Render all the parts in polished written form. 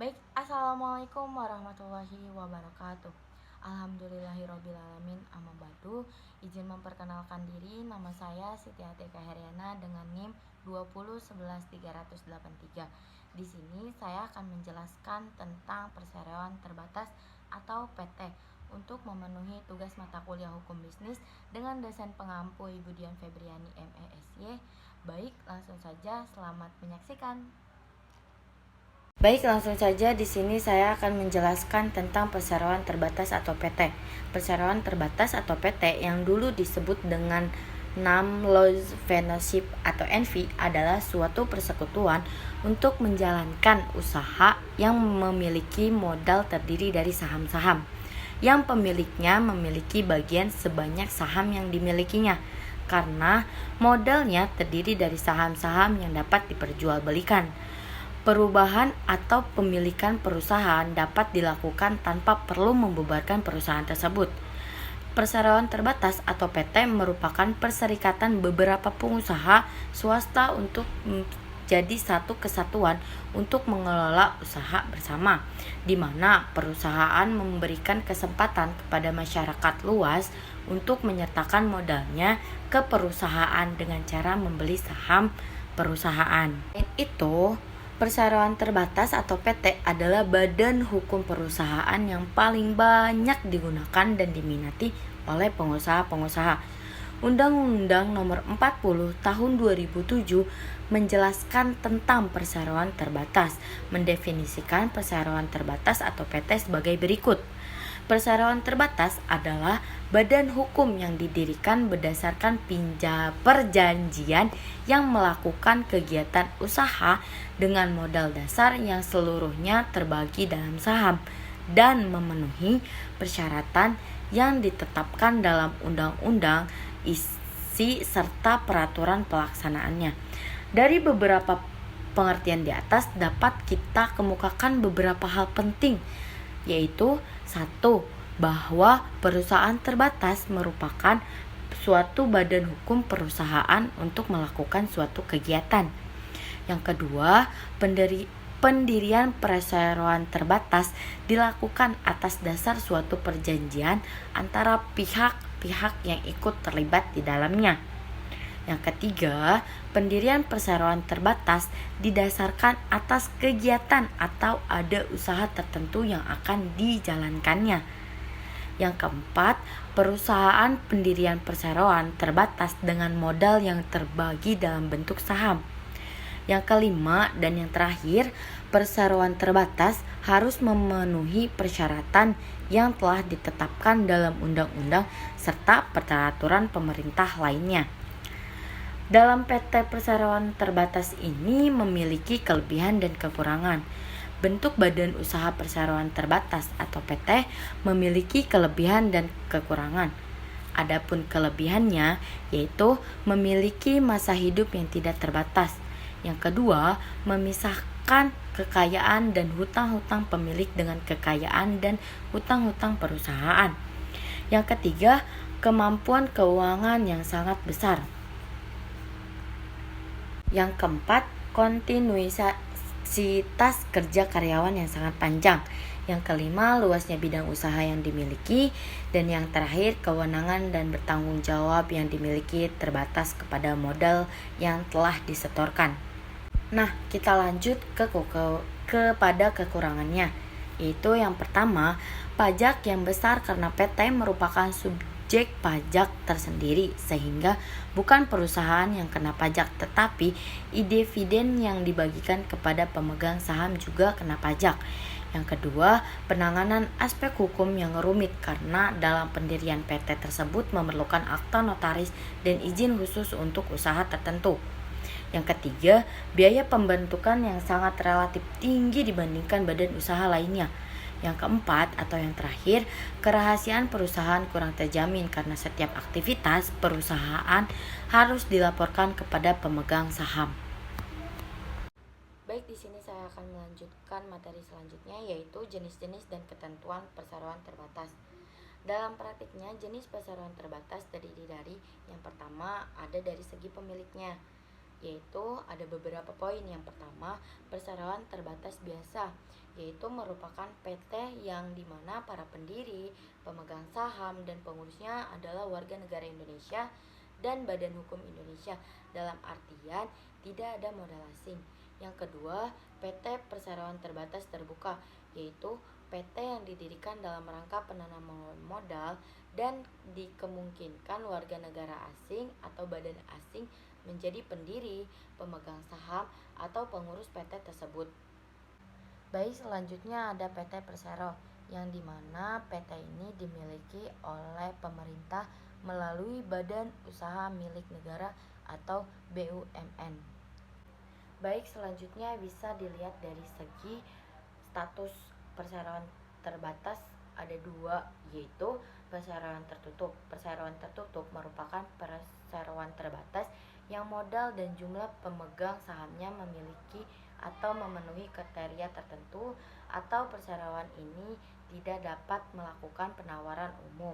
Baik, assalamualaikum warahmatullahi wabarakatuh. Alhamdulillahirobbilalamin. Amma ba'du. Izin memperkenalkan diri, nama saya Siti Atika Heriana dengan NIM 2011383. Di sini saya akan menjelaskan tentang perseroan terbatas atau PT untuk memenuhi tugas mata kuliah hukum bisnis dengan dosen pengampu Ibu Dian Febriani MESY. Baik, langsung saja selamat menyaksikan. Baik, langsung saja di sini saya akan menjelaskan tentang perseroan terbatas atau PT. Perseroan terbatas atau PT yang dulu disebut dengan non-lawfellowship atau NV adalah suatu persekutuan untuk menjalankan usaha yang memiliki modal terdiri dari saham-saham yang pemiliknya memiliki bagian sebanyak saham yang dimilikinya, karena modalnya terdiri dari saham-saham yang dapat diperjualbelikan. Perubahan atau pemilikan perusahaan dapat dilakukan tanpa perlu membubarkan perusahaan tersebut. Perseroan terbatas atau PT merupakan perserikatan beberapa pengusaha swasta untuk menjadi satu kesatuan untuk mengelola usaha bersama, di mana perusahaan memberikan kesempatan kepada masyarakat luas untuk menyertakan modalnya ke perusahaan dengan cara membeli saham perusahaan. Itu perseroan terbatas atau PT adalah badan hukum perusahaan yang paling banyak digunakan dan diminati oleh pengusaha-pengusaha. Undang-Undang Nomor 40 Tahun 2007 menjelaskan tentang perseroan terbatas, mendefinisikan perseroan terbatas atau PT sebagai berikut. Perseroan terbatas adalah badan hukum yang didirikan berdasarkan perjanjian yang melakukan kegiatan usaha dengan modal dasar yang seluruhnya terbagi dalam saham dan memenuhi persyaratan yang ditetapkan dalam undang-undang, isi serta peraturan pelaksanaannya. Dari beberapa pengertian di atas dapat kita kemukakan beberapa hal penting, yaitu 1. Bahwa perusahaan terbatas merupakan suatu badan hukum perusahaan untuk melakukan suatu kegiatan. Yang kedua, pendirian perseroan terbatas dilakukan atas dasar suatu perjanjian antara pihak-pihak yang ikut terlibat di dalamnya. Yang ketiga, pendirian perseroan terbatas didasarkan atas kegiatan atau ada usaha tertentu yang akan dijalankannya. Yang keempat, perusahaan pendirian perseroan terbatas dengan modal yang terbagi dalam bentuk saham. Yang kelima dan yang terakhir, perseroan terbatas harus memenuhi persyaratan yang telah ditetapkan dalam undang-undang serta peraturan pemerintah lainnya. Dalam PT perseroan terbatas ini memiliki kelebihan dan kekurangan. Bentuk badan usaha perseroan terbatas atau PT memiliki kelebihan dan kekurangan. Adapun kelebihannya yaitu memiliki masa hidup yang tidak terbatas. Yang kedua, memisahkan kekayaan dan hutang-hutang pemilik dengan kekayaan dan hutang-hutang perusahaan. Yang ketiga, kemampuan keuangan yang sangat besar. Yang keempat, kontinuitas kerja karyawan yang sangat panjang. Yang kelima, luasnya bidang usaha yang dimiliki. Dan yang terakhir, kewenangan dan bertanggung jawab yang dimiliki terbatas kepada modal yang telah disetorkan. Nah, kita lanjut kepada kekurangannya. Yaitu yang pertama, pajak yang besar karena PT merupakan subjek pajak tersendiri, sehingga bukan perusahaan yang kena pajak, tetapi dividen yang dibagikan kepada pemegang saham juga kena pajak. Yang kedua, penanganan aspek hukum yang rumit karena dalam pendirian PT tersebut memerlukan akta notaris dan izin khusus untuk usaha tertentu. Yang ketiga, biaya pembentukan yang sangat relatif tinggi dibandingkan badan usaha lainnya. Yang keempat atau yang terakhir, kerahasiaan perusahaan kurang terjamin karena setiap aktivitas perusahaan harus dilaporkan kepada pemegang saham. Baik, di sini saya akan melanjutkan materi selanjutnya, yaitu jenis-jenis dan ketentuan perseroan terbatas. Dalam praktiknya, jenis perseroan terbatas terdiri dari yang pertama ada dari segi pemiliknya. yaitu ada beberapa poin. Yang pertama, perseroan terbatas biasa, yaitu merupakan PT yang dimana para pendiri, pemegang saham, dan pengurusnya adalah warga negara Indonesia dan Badan Hukum Indonesia, dalam artian tidak ada modal asing. Yang kedua, PT perseroan terbatas terbuka, yaitu PT yang didirikan dalam rangka penanaman modal dan dikemungkinkan warga negara asing atau badan asing menjadi pendiri, pemegang saham, atau pengurus PT tersebut. Baik, selanjutnya ada PT Persero, yang dimana PT ini dimiliki oleh pemerintah melalui Badan Usaha Milik Negara atau BUMN. Baik, selanjutnya bisa dilihat dari segi status perseroan terbatas ada dua, yaitu perseroan tertutup. Perseroan tertutup merupakan perseroan terbatas yang modal dan jumlah pemegang sahamnya memiliki atau memenuhi kriteria tertentu, atau perseroan ini tidak dapat melakukan penawaran umum.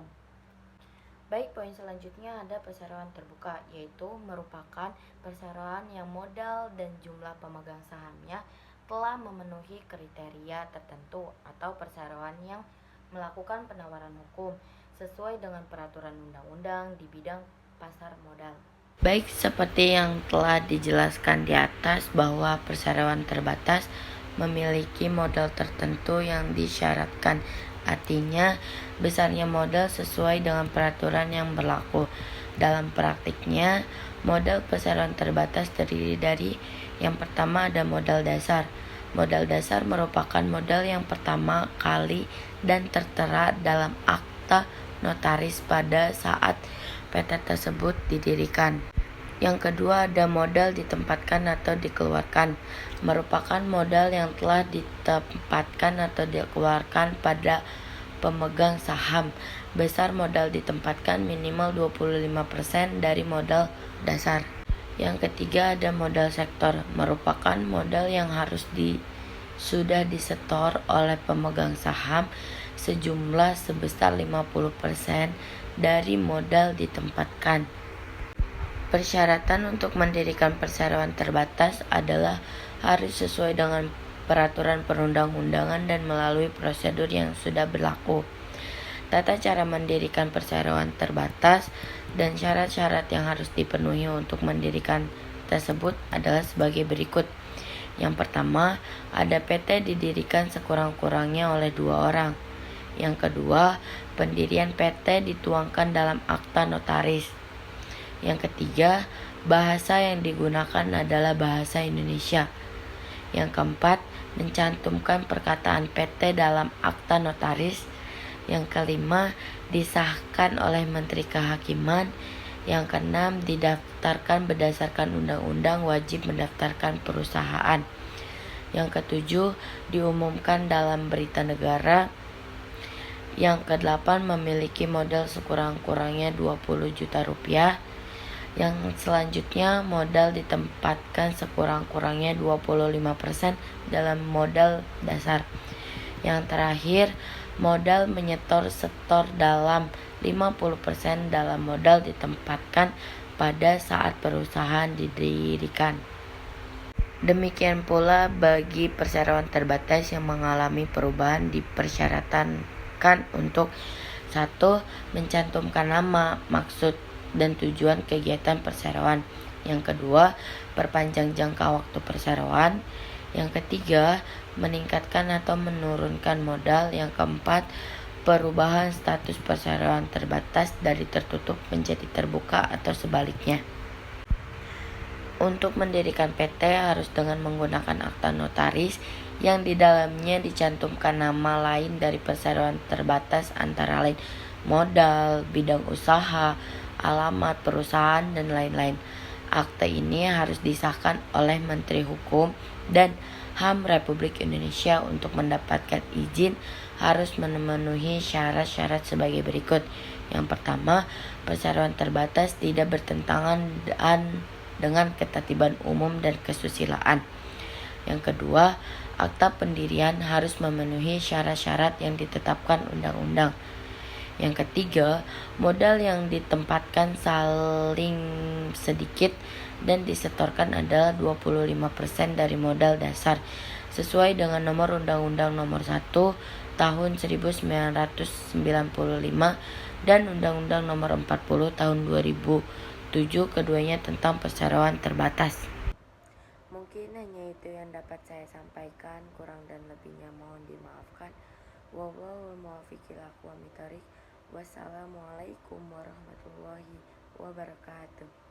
Baik, poin selanjutnya ada perseroan terbuka, yaitu merupakan perseroan yang modal dan jumlah pemegang sahamnya telah memenuhi kriteria tertentu, atau perseroan yang melakukan penawaran hukum sesuai dengan peraturan undang-undang di bidang pasar modal. Baik, seperti yang telah dijelaskan di atas bahwa perseroan terbatas memiliki modal tertentu yang disyaratkan. Artinya, besarnya modal sesuai dengan peraturan yang berlaku. Dalam praktiknya, modal perseroan terbatas terdiri dari yang pertama ada modal dasar. Modal dasar merupakan modal yang pertama kali dan tertera dalam akta notaris pada saat PT tersebut didirikan. Yang kedua ada modal ditempatkan atau dikeluarkan. Merupakan modal yang telah ditempatkan atau dikeluarkan pada pemegang saham. Besar modal ditempatkan minimal 25% dari modal dasar. Yang ketiga ada modal sektor. Merupakan modal yang harus sudah disetor oleh pemegang saham sejumlah sebesar 50% dari modal ditempatkan. Persyaratan untuk mendirikan perseroan terbatas adalah harus sesuai dengan peraturan perundang-undangan dan melalui prosedur yang sudah berlaku. Tata cara mendirikan perseroan terbatas dan syarat-syarat yang harus dipenuhi untuk mendirikan tersebut adalah sebagai berikut. Yang pertama, ada PT didirikan sekurang-kurangnya oleh 2 orang. Yang kedua, pendirian PT dituangkan dalam akta notaris. Yang ketiga, bahasa yang digunakan adalah bahasa Indonesia. Yang keempat, mencantumkan perkataan PT dalam akta notaris. Yang kelima, disahkan oleh Menteri Kehakiman. Yang keenam, didaftarkan berdasarkan undang-undang wajib mendaftarkan perusahaan. Yang ketujuh, diumumkan dalam berita negara. Yang kedelapan, memiliki modal sekurang-kurangnya 20 juta rupiah. Yang selanjutnya, modal ditempatkan sekurang-kurangnya 25% dalam modal dasar. Yang terakhir, modal setor dalam 50% dalam modal ditempatkan pada saat perusahaan didirikan. Demikian pula bagi perseroan terbatas yang mengalami perubahan dipersyaratkan untuk 1. Mencantumkan nama, maksud, dan tujuan kegiatan perseroan. Yang kedua, perpanjang jangka waktu perseroan. Yang ketiga, meningkatkan atau menurunkan modal. Yang keempat, perubahan status perseroan terbatas dari tertutup menjadi terbuka atau sebaliknya. Untuk mendirikan PT harus dengan menggunakan akta notaris yang di dalamnya dicantumkan nama lain dari perseroan terbatas, antara lain modal, bidang usaha, alamat perusahaan, dan lain-lain. Akta ini harus disahkan oleh Menteri Hukum dan HAM Republik Indonesia. Untuk mendapatkan izin harus memenuhi syarat-syarat sebagai berikut. Yang pertama, perseroan terbatas tidak bertentangan dengan ketertiban umum dan kesusilaan. Yang kedua, akta pendirian harus memenuhi syarat-syarat yang ditetapkan undang-undang. Yang ketiga, modal yang ditempatkan saling sedikit dan disetorkan adalah 25% dari modal dasar sesuai dengan nomor Undang-Undang Nomor 1 Tahun 1995 dan Undang-Undang Nomor 40 Tahun 2007 keduanya tentang perseroan terbatas. Mungkin hanya itu yang dapat saya sampaikan, kurang dan lebihnya mohon dimaafkan. Wallahul muwaffiq ila aqwamit thoriq. Wassalamualaikum warahmatullahi wabarakatuh.